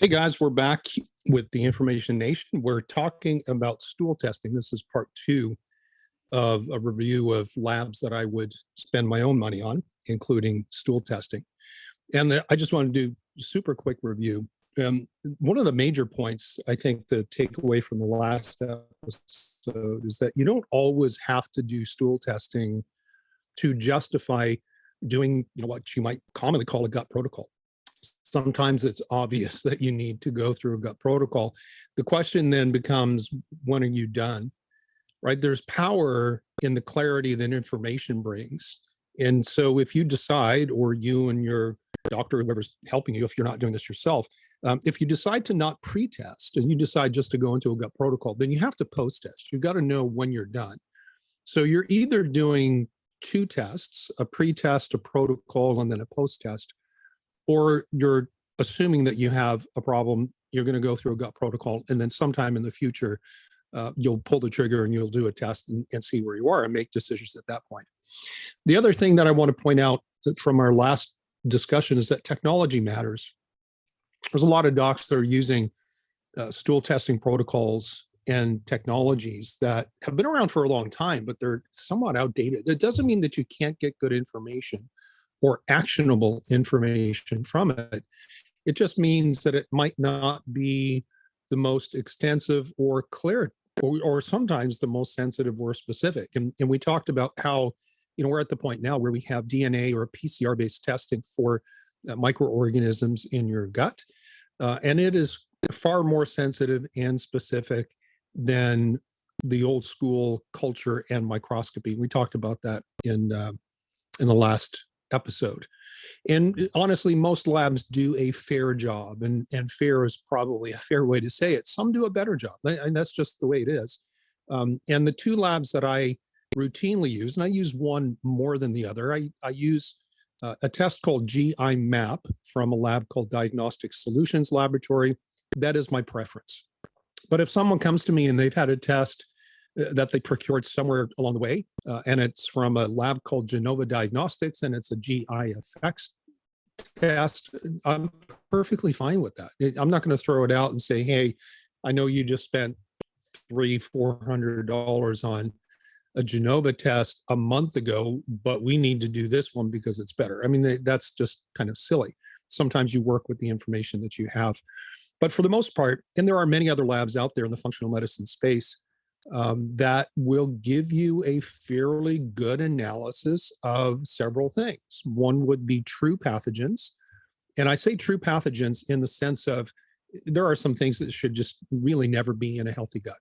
Hey guys, we're back with the Information Nation. We're talking about stool testing. This is part two of a review of labs that I would spend my own money on, including stool testing. And I just want to do a super quick review. One of the major points I think to take away from the last episode is that you don't always have to do stool testing to justify doing what you might commonly call a gut protocol. Sometimes it's obvious that you need to go through a gut protocol. The question then becomes, when are you done? Right? There's power in the clarity that information brings. And so if you decide, or you and your doctor, whoever's helping you, if you're not doing this yourself, if you decide to not pre-test and you decide just to go into a gut protocol, then you have to post-test. You've got to know when you're done. So you're either doing two tests, a pre-test, a protocol, and then a post-test, or you're assuming that you have a problem, you're going to go through a gut protocol, and then sometime in the future, you'll pull the trigger and you'll do a test and see where you are and make decisions at that point. The other thing that I want to point out from our last discussion is that technology matters. There's a lot of docs that are using stool testing protocols and technologies that have been around for a long time, but they're somewhat outdated. It doesn't mean that you can't get good information or actionable information from it. It just means that it might not be the most extensive or clear, or sometimes the most sensitive or specific. And we talked about how, we're at the point now where we have DNA or PCR-based testing for microorganisms in your gut. And it is far more sensitive and specific than the old school culture and microscopy. We talked about that in the last episode. And honestly, most labs do a fair job, and fair is probably a fair way to say it. Some do a better job, and that's just the way it is. And the two labs that I routinely use, and I use one more than the other, I use a test called GI Map from a lab called Diagnostic Solutions Laboratory. That is my preference. But if someone comes to me and they've had a test that they procured somewhere along the way, and it's from a lab called Genova Diagnostics, and it's a GI effects test, I'm perfectly fine with that. I'm not going to throw it out and say, hey, I know you just spent $300-400 on a Genova test a month ago, but we need to do this one because it's better. I mean, that's just kind of silly. Sometimes you work with the information that you have. But for the most part, and there are many other labs out there in the functional medicine space, that will give you a fairly good analysis of several things. One would be true pathogens. And I say true pathogens in the sense of there are some things that should just really never be in a healthy gut.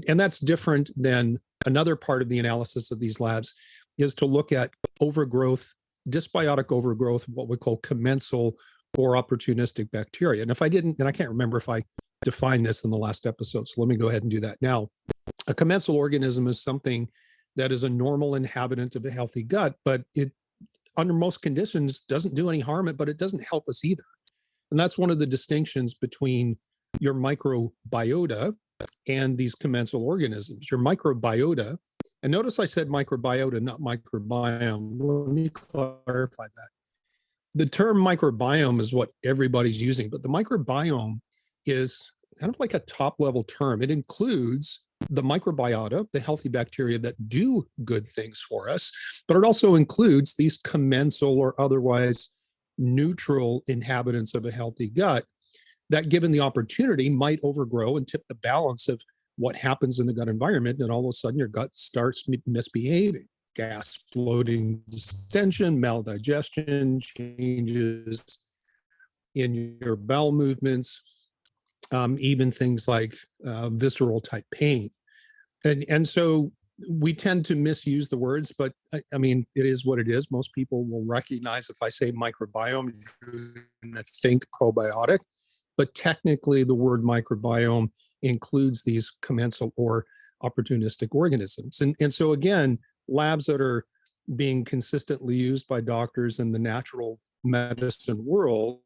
And that's different than another part of the analysis of these labs is to look at overgrowth, dysbiotic overgrowth, what we call commensal or opportunistic bacteria. And if I didn't, and I can't remember if I defined this in the last episode, so let me go ahead and do that now. A commensal organism is something that is a normal inhabitant of a healthy gut, but it, under most conditions, doesn't do any harm, but it doesn't help us either. And that's one of the distinctions between your microbiota and these commensal organisms. Your microbiota, and notice I said microbiota, not microbiome. Let me clarify that. The term microbiome is what everybody's using, but the microbiome is kind of like a top-level term. It includes the microbiota, the healthy bacteria that do good things for us, but it also includes these commensal or otherwise neutral inhabitants of a healthy gut that, given the opportunity, might overgrow and tip the balance of what happens in the gut environment, and all of a sudden your gut starts misbehaving. Gas, bloating, distension, maldigestion, changes in your bowel movements, even things like visceral type pain. And so we tend to misuse the words, but I mean, it is what it is. Most people will recognize if I say microbiome, you're going to think probiotic, but technically the word microbiome includes these commensal or opportunistic organisms. And so again, labs that are being consistently used by doctors in the natural medicine world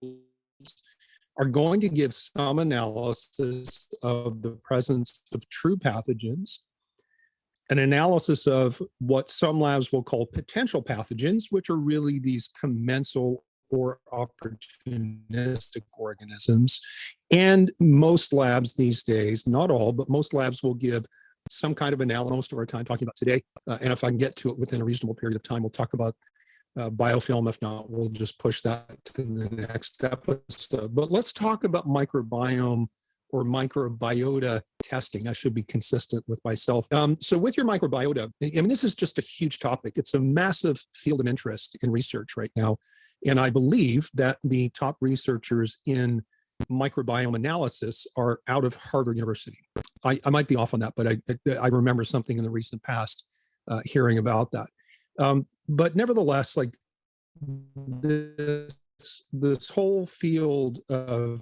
are going to give some analysis of the presence of true pathogens, an analysis of what some labs will call potential pathogens, which are really these commensal or opportunistic organisms. And most labs these days, not all, but most labs will give some kind of analysis. Most of our time talking about today. And if I can get to it within a reasonable period of time, we'll talk about biofilm. If not, we'll just push that to the next episode. But let's talk about microbiome or microbiota testing. I should be consistent with myself. So with your microbiota, I mean, this is just a huge topic. It's a massive field of interest in research right now. And I believe that the top researchers in microbiome analysis are out of Harvard University. I might be off on that, but I remember something in the recent past hearing about that. But nevertheless, like this whole field of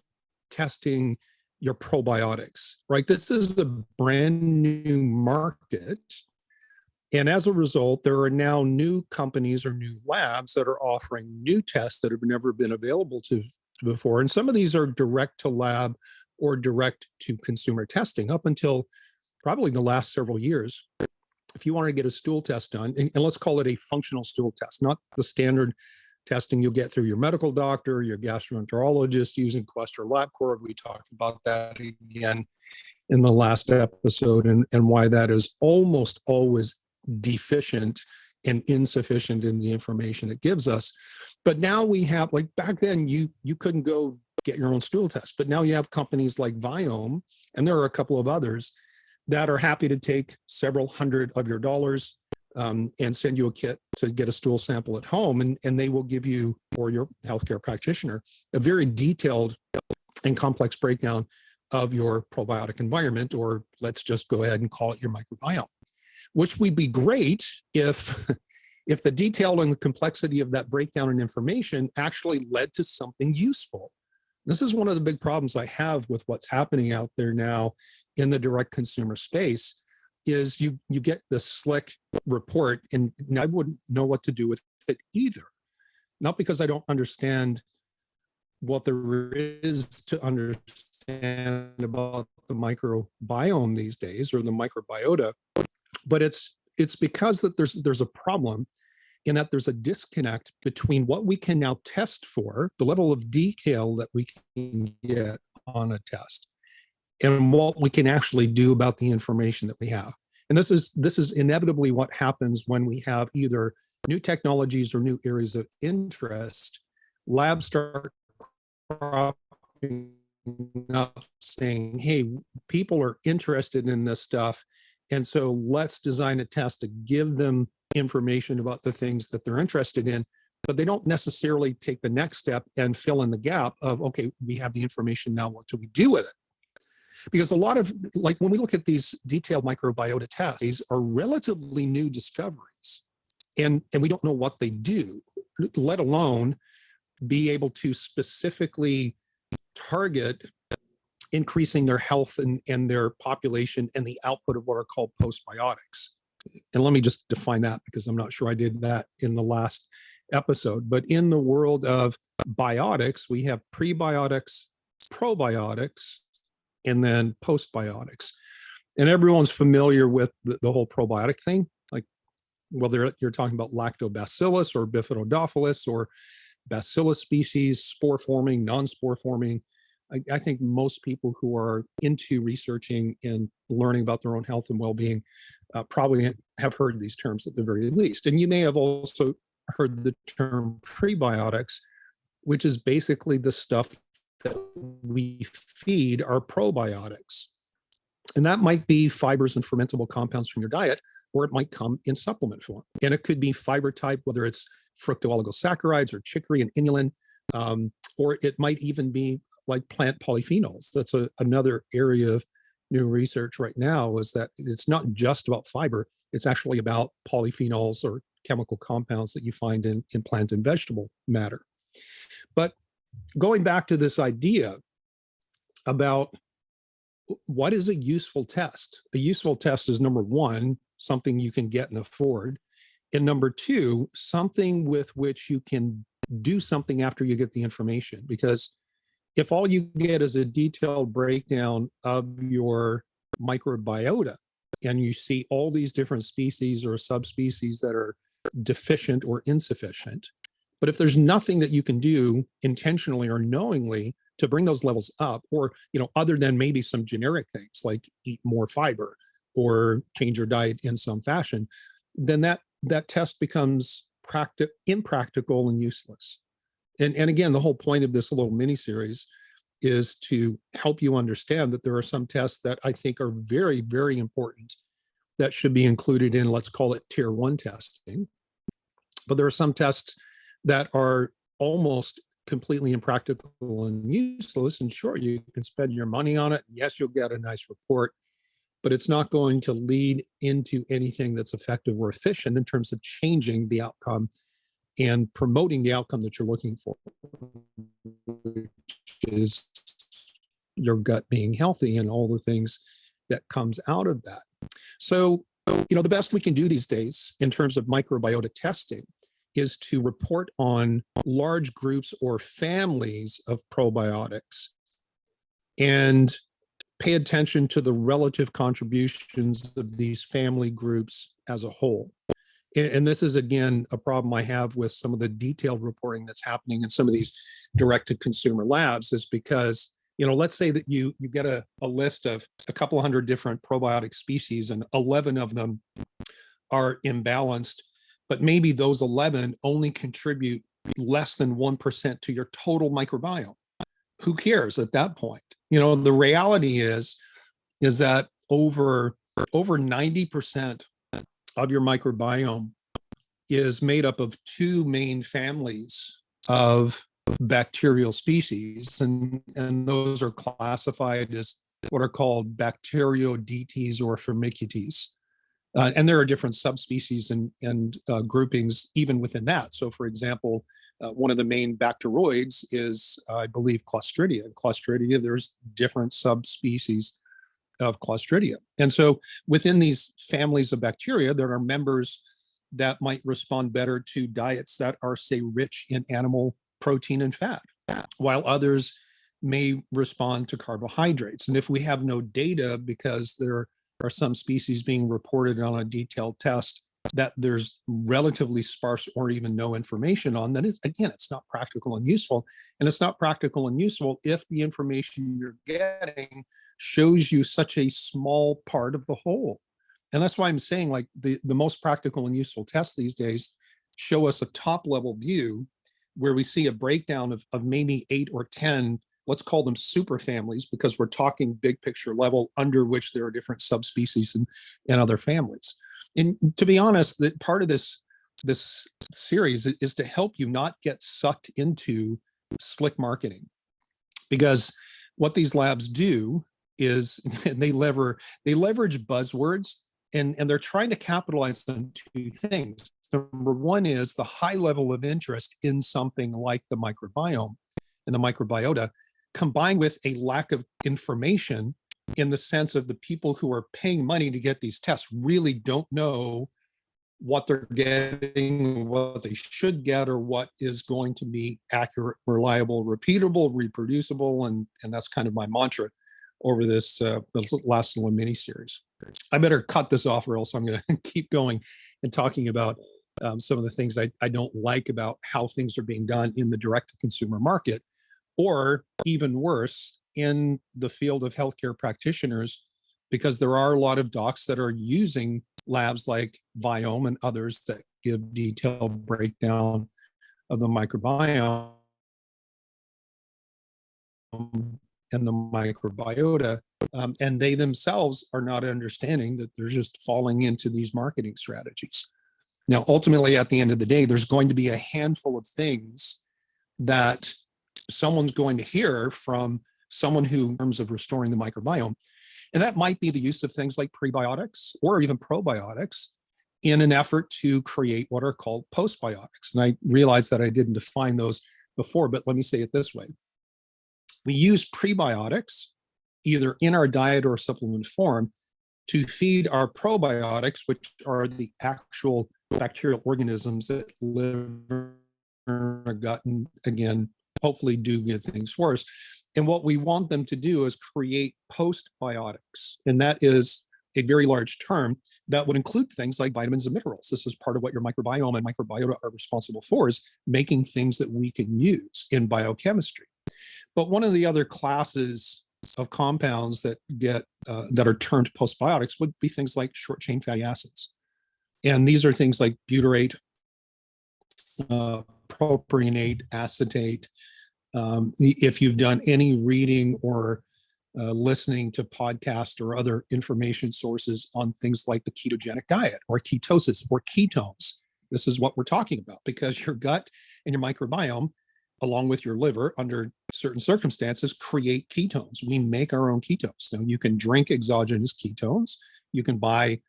testing your probiotics, right? This is a brand new market. And as a result, there are now new companies or new labs that are offering new tests that have never been available to before. And some of these are direct to lab or direct to consumer testing up until probably the last several years. If you want to get a stool test done, and let's call it a functional stool test, not the standard testing you'll get through your medical doctor, your gastroenterologist using Quest or LabCorp. We talked about that again in the last episode and why that is almost always deficient and insufficient in the information it gives us. But now we have, like back then, you couldn't go get your own stool test, but now you have companies like Viome, and there are a couple of others that are happy to take several hundred of your dollars and send you a kit to get a stool sample at home. And they will give you, or your healthcare practitioner, a very detailed and complex breakdown of your probiotic environment, or let's just go ahead and call it your microbiome, which would be great if the detail and the complexity of that breakdown and information actually led to something useful. This is one of the big problems I have with what's happening out there now in the direct consumer space is you get this slick report and I wouldn't know what to do with it either. Not because I don't understand what there is to understand about the microbiome these days or the microbiota, but it's because that there's a problem in that there's a disconnect between what we can now test for, the level of detail that we can get on a test, and what we can actually do about the information that we have. And this is inevitably what happens when we have either new technologies or new areas of interest. Labs start cropping up saying, hey, people are interested in this stuff, and so let's design a test to give them information about the things that they're interested in, but they don't necessarily take the next step and fill in the gap of, okay, we have the information now, what do we do with it? Because a lot of, like when we look at these detailed microbiota tests, these are relatively new discoveries, and we don't know what they do, let alone be able to specifically target increasing their health and their population and the output of what are called postbiotics. And let me just define that because I'm not sure I did that in the last episode. But in the world of biotics, we have prebiotics, probiotics, and then postbiotics. And everyone's familiar with the whole probiotic thing, like whether you're talking about lactobacillus or bifidophilus or bacillus species, spore forming, non-spore forming. I think most people who are into researching and learning about their own health and well-being probably have heard these terms at the very least. And you may have also heard the term prebiotics, which is basically the stuff that we feed our probiotics. And that might be fibers and fermentable compounds from your diet, or it might come in supplement form. And it could be fiber type, whether it's fructooligosaccharides or chicory and inulin, or it might even be like plant polyphenols. That's another area of new research right now, is that it's not just about fiber, it's actually about polyphenols or chemical compounds that you find in plant and vegetable matter. But going back to this idea about what is a useful test? A useful test is, number one, something you can get and afford. And number two, something with which you can do something after you get the information. Because if all you get is a detailed breakdown of your microbiota and you see all these different species or subspecies that are deficient or insufficient, But if there's nothing that you can do intentionally or knowingly to bring those levels up, or, other than maybe some generic things like eat more fiber or change your diet in some fashion, then that test becomes impractical and useless. And again, the whole point of this little mini series is to help you understand that there are some tests that I think are very, very important that should be included in, let's call it tier 1 testing. But there are some tests that are almost completely impractical and useless. And sure, you can spend your money on it. Yes, you'll get a nice report, but it's not going to lead into anything that's effective or efficient in terms of changing the outcome and promoting the outcome that you're looking for, which is your gut being healthy and all the things that comes out of that. So, the best we can do these days in terms of microbiota testing is to report on large groups or families of probiotics and pay attention to the relative contributions of these family groups as a whole. And this is, again, a problem I have with some of the detailed reporting that's happening in some of these direct-to-consumer labs, is because, let's say that you get a list of a couple hundred different probiotic species and 11 of them are imbalanced, but maybe those 11 only contribute less than 1% to your total microbiome. Who cares at that point? The reality is that over 90% of your microbiome is made up of 2 main families of bacterial species, and those are classified as what are called Bacteroidetes or Firmicutes. And there are different subspecies and groupings even within that. So, for example, one of the main bacteroids is, I believe, Clostridia. In Clostridia, there's different subspecies of Clostridia. And so within these families of bacteria, there are members that might respond better to diets that are, say, rich in animal protein and fat, while others may respond to carbohydrates. And if we have no data, because there are some species being reported on a detailed test that there's relatively sparse or even no information on, then it's not practical and useful. And it's not practical and useful if the information you're getting shows you such a small part of the whole. And that's why I'm saying, like, the most practical and useful tests these days show us a top level view where we see a breakdown of maybe 8 or 10, let's call them super families, because we're talking big picture level, under which there are different subspecies and other families. And to be honest, that part of this series is to help you not get sucked into slick marketing, because what these labs do is they leverage buzzwords, and they're trying to capitalize on 2 things. Number one is the high level of interest in something like the microbiome and the microbiota, combined with a lack of information, in the sense of the people who are paying money to get these tests really don't know what they're getting, what they should get, or what is going to be accurate, reliable, repeatable, reproducible. And that's kind of my mantra over this last little mini series. I better cut this off, or else I'm going to keep going and talking about some of the things I don't like about how things are being done in the direct-to-consumer market, or even worse, in the field of healthcare practitioners, because there are a lot of docs that are using labs like Viome and others that give detailed breakdown of the microbiome and the microbiota, and they themselves are not understanding that they're just falling into these marketing strategies. Now, ultimately, at the end of the day, there's going to be a handful of things that someone's going to hear from someone who, in terms of restoring the microbiome, and that might be the use of things like prebiotics or even probiotics in an effort to create what are called postbiotics. And I realize that I didn't define those before, but let me say it this way. We use prebiotics either in our diet or supplement form to feed our probiotics, which are the actual bacterial organisms that live in our gut and, again, hopefully do good things for us. And what we want them to do is create postbiotics. And that is a very large term, that would include things like vitamins and minerals. This is part of what your microbiome and microbiota are responsible for, is making things that we can use in biochemistry. But one of the other classes of compounds that get that are termed postbiotics would be things like short chain fatty acids. And these are things like butyrate, propionate, acetate. If you've done any reading or listening to podcasts or other information sources on things like the ketogenic diet or ketosis or ketones, this is what we're talking about, because your gut and your microbiome, along with your liver, under certain circumstances, create ketones. We make our own ketones. Now, you can drink exogenous ketones. You can buy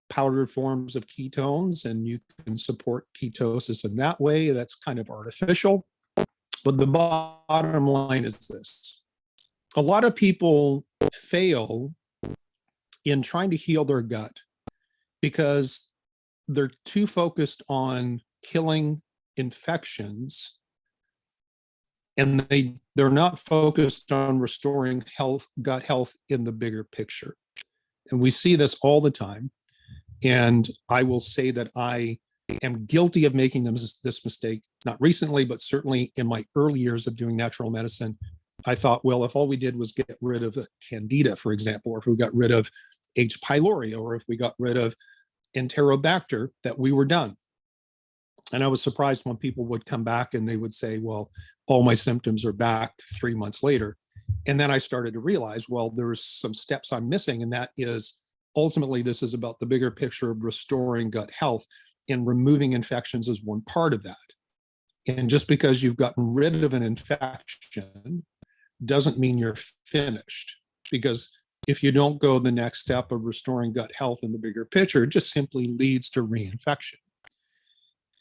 powdered forms of ketones, and you can support ketosis in that way. That's kind of artificial. But the bottom line is this. A lot of people fail in trying to heal their gut because they're too focused on killing infections, and they're not focused on restoring gut health in the bigger picture. And we see this all the time. And I will say that I am guilty of making this mistake, not recently, but certainly in my early years of doing natural medicine. I thought, well, if all we did was get rid of candida, for example, or if we got rid of H. pylori, or if we got rid of Enterobacter, that we were done. And I was surprised when people would come back and they would say, well, all my symptoms are back 3 months later. And then I started to realize, well, there's some steps I'm missing. And that is, ultimately, this is about the bigger picture of restoring gut health, and removing infections is one part of that. And just because you've gotten rid of an infection doesn't mean you're finished, because if you don't go the next step of restoring gut health in the bigger picture, it just simply leads to reinfection.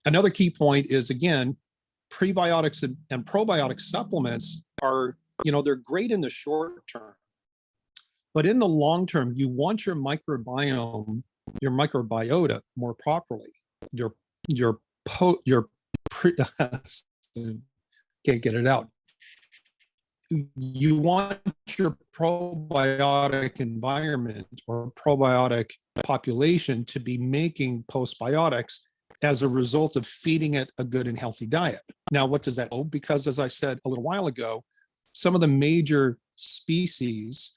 Another key point is, again, prebiotics and probiotic supplements are, they're great in the short term, but in the long term, you want your microbiome, your microbiota more properly. Can't get it out. You want your probiotic environment or probiotic population to be making postbiotics as a result of feeding it a good and healthy diet. Now, what does that mean? Because, as I said a little while ago, some of the major species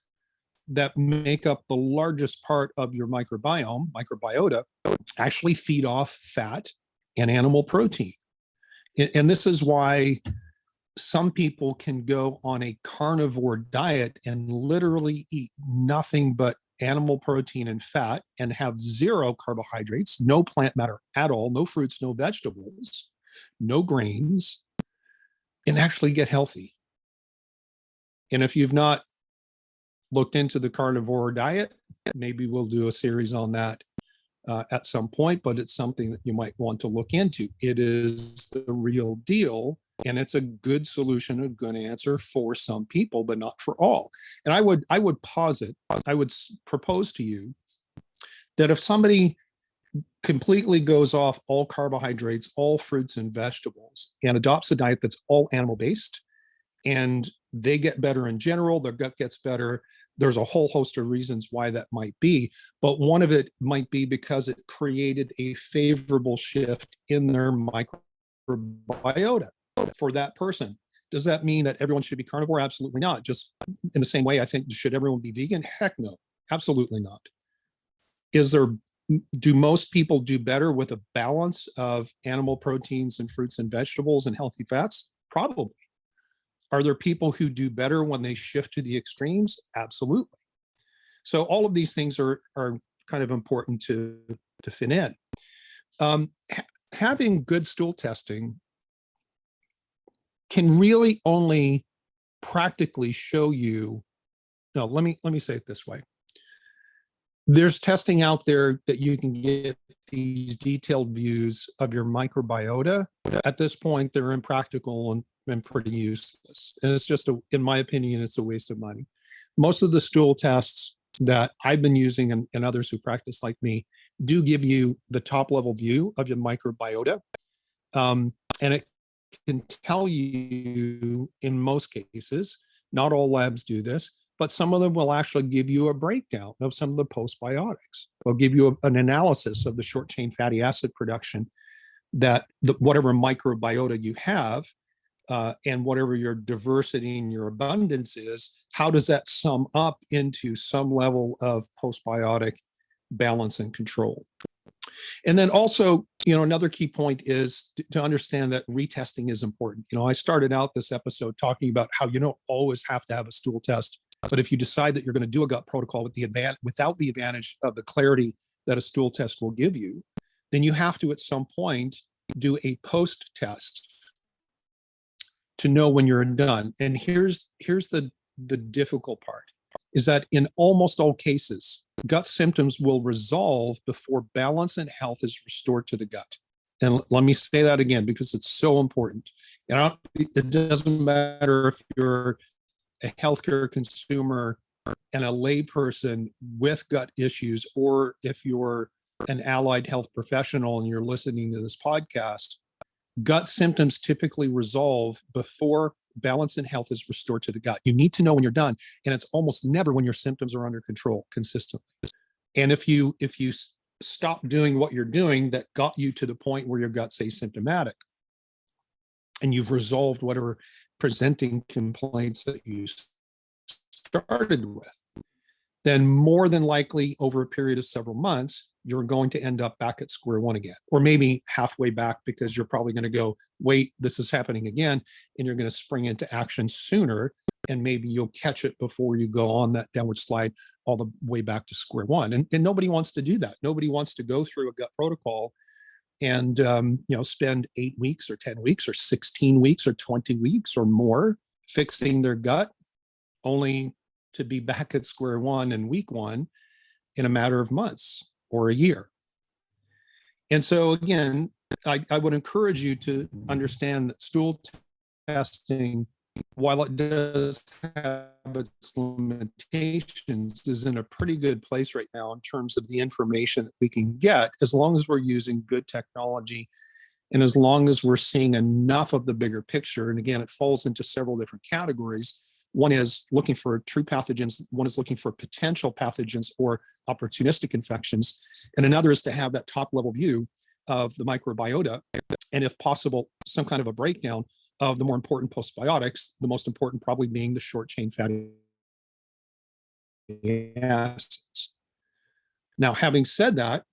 that make up the largest part of your microbiota, actually feed off fat and animal protein. And this is why some people can go on a carnivore diet and literally eat nothing but animal protein and fat and have zero carbohydrates, no plant matter at all, no fruits, no vegetables, no grains, and actually get healthy. And if you've not looked into the carnivore diet, maybe we'll do a series on that at some point, but it's something that you might want to look into. It is the real deal, and it's a good solution, a good answer for some people, but not for all. And I would propose to you that if somebody completely goes off all carbohydrates, all fruits and vegetables, and adopts a diet that's all animal-based, and they get better in general, their gut gets better. There's a whole host of reasons why that might be, but one of it might be because it created a favorable shift in their microbiota for that person. Does that mean that everyone should be carnivore? Absolutely not. Just in the same way, I think, should everyone be vegan? Heck no, absolutely not. Do most people do better with a balance of animal proteins and fruits and vegetables and healthy fats? Probably. Are there people who do better when they shift to the extremes? Absolutely. So all of these things are kind of important to fit in. Having good stool testing can really only practically show you. No, let me say it this way. There's testing out there that you can get these detailed views of your microbiota. At this point, they're impractical and pretty useless. And it's just, in my opinion, it's a waste of money. Most of the stool tests that I've been using, and others who practice like me, do give you the top level view of your microbiota. And it can tell you, in most cases, not all labs do this, but some of them will actually give you a breakdown of some of the postbiotics. They'll give you an analysis of the short chain fatty acid production that whatever microbiota you have and whatever your diversity and your abundance is, how does that sum up into some level of postbiotic balance and control? And then also, another key point is to understand that retesting is important. I started out this episode talking about how you don't always have to have a stool test, but if you decide that you're going to do a gut protocol without the advantage of the clarity that a stool test will give you, then you have to at some point do a post test to know when you're done. And here's the difficult part, is that in almost all cases, gut symptoms will resolve before balance and health is restored to the gut. And let me say that again, because it's so important. It doesn't matter if you're a healthcare consumer and a layperson with gut issues, or if you're an allied health professional and you're listening to this podcast, gut symptoms typically resolve before balance and health is restored to the gut. You need to know when you're done, and it's almost never when your symptoms are under control consistently. And if you stop doing what you're doing that got you to the point where your gut's asymptomatic, and you've resolved whatever presenting complaints that you started with, then more than likely over a period of several months, you're going to end up back at square one again, or maybe halfway back, because you're probably going to go, wait, this is happening again, and you're going to spring into action sooner, and maybe you'll catch it before you go on that downward slide all the way back to square one. And nobody wants to do that. Nobody wants to go through a gut protocol and spend 8 weeks or 10 weeks or 16 weeks or 20 weeks or more fixing their gut, only to be back at square one in week one in a matter of months or a year. And so again, I would encourage you to understand that stool testing, while it does have its limitations, is in a pretty good place right now in terms of the information that we can get, as long as we're using good technology and as long as we're seeing enough of the bigger picture. And again, it falls into several different categories. One is looking for true pathogens. One is looking for potential pathogens or opportunistic infections. And another is to have that top level view of the microbiota, and if possible, some kind of a breakdown of the more important postbiotics, the most important probably being the short chain fatty acids. Now, having said that,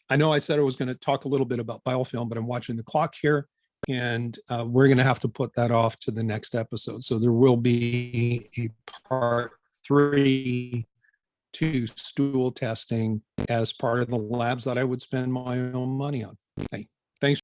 I know I said I was going to talk a little bit about biofilm, but I'm watching the clock here, and we're going to have to put that off to the next episode. So there will be a part 3 to stool testing as part of the labs that I would spend my own money on. Okay. Thanks.